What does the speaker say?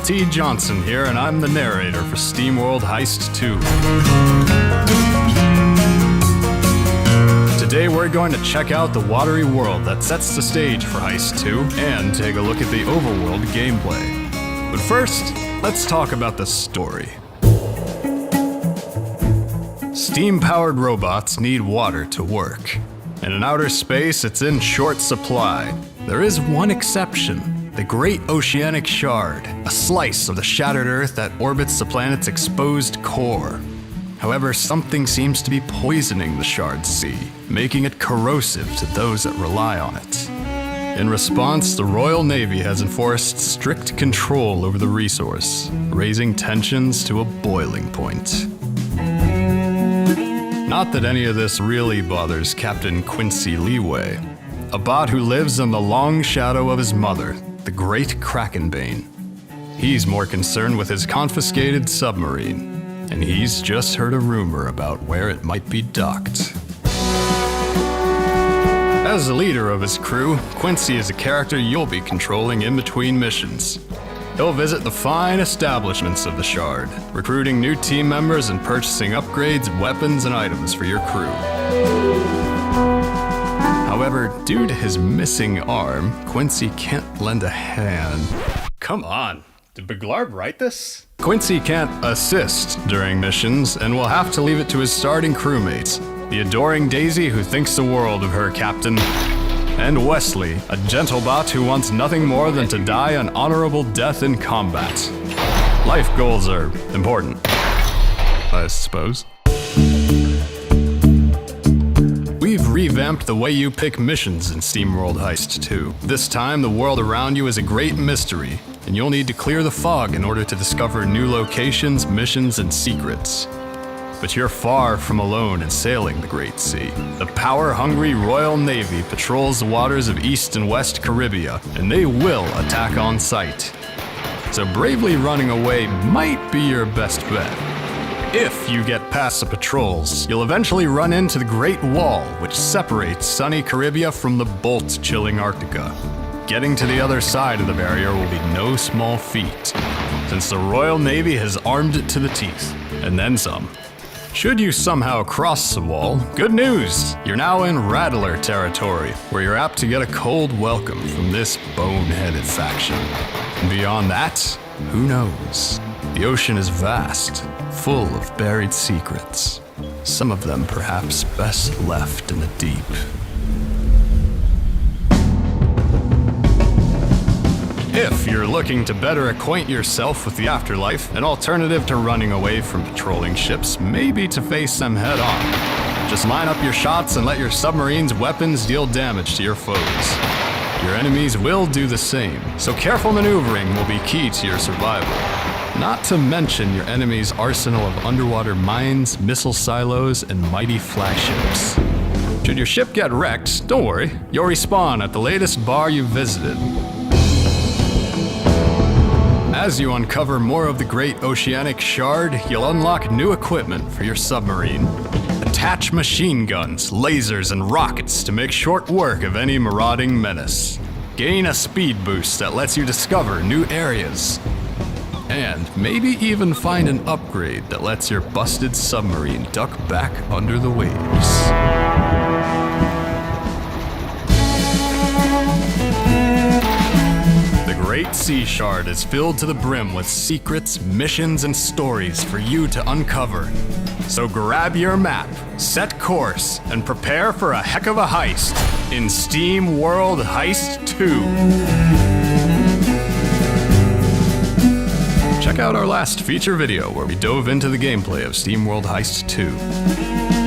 T. Johnson here, and I'm the narrator for SteamWorld Heist 2. Today we're going to check out the watery world that sets the stage for Heist 2, and take a look at the overworld gameplay. But first, let's talk about the story. Steam-powered robots need water to work. And in outer space, it's in short supply. There is one exception, the Great Oceanic Shard, a slice of the shattered Earth that orbits the planet's exposed core. However, something seems to be poisoning the Shard's sea, making it corrosive to those that rely on it. In response, the Royal Navy has enforced strict control over the resource, raising tensions to a boiling point. Not that any of this really bothers Captain Quincy Leeway, a bot who lives in the long shadow of his mother, the Great Krakenbane. He's more concerned with his confiscated submarine, and he's just heard a rumor about where it might be docked. As the leader of his crew, Quincy is a character you'll be controlling in between missions. He'll visit the fine establishments of the Shard, recruiting new team members and purchasing upgrades, weapons, and items for your crew. However, due to his missing arm, Quincy can't lend a hand. Come on, did Beglarb write this? Quincy can't assist during missions, and will have to leave it to his starting crewmates, the adoring Daisy who thinks the world of her captain, and Wesley, a gentle bot who wants nothing more than to die an honorable death in combat. Life goals are important, I suppose. We've revamped the way you pick missions in SteamWorld Heist 2. This time, the world around you is a great mystery, and you'll need to clear the fog in order to discover new locations, missions, and secrets. But you're far from alone in sailing the Great Sea. The power-hungry Royal Navy patrols the waters of East and West Caribbean, and they will attack on sight. So bravely running away might be your best bet. If you get past the patrols, you'll eventually run into the Great Wall, which separates sunny Caribbean from the bolt-chilling Arctica. Getting to the other side of the barrier will be no small feat, since the Royal Navy has armed it to the teeth, and then some. Should you somehow cross the wall, good news! You're now in Rattler territory, where you're apt to get a cold welcome from this boneheaded faction. And beyond that, who knows? The ocean is vast, full of buried secrets. Some of them perhaps best left in the deep. If you're looking to better acquaint yourself with the afterlife, an alternative to running away from patrolling ships may be to face them head on. Just line up your shots and let your submarine's weapons deal damage to your foes. Your enemies will do the same, so careful maneuvering will be key to your survival. Not to mention your enemy's arsenal of underwater mines, missile silos, and mighty flagships. Should your ship get wrecked, don't worry, you'll respawn at the latest bar you visited. As you uncover more of the Great Oceanic Shard, you'll unlock new equipment for your submarine. Attach machine guns, lasers, and rockets to make short work of any marauding menace. Gain a speed boost that lets you discover new areas. And maybe even find an upgrade that lets your busted submarine duck back under the waves. The Great Sea Shard is filled to the brim with secrets, missions, and stories for you to uncover. So grab your map, set course, and prepare for a heck of a heist in SteamWorld Heist 2. Check out our last feature video where we dove into the gameplay of SteamWorld Heist 2.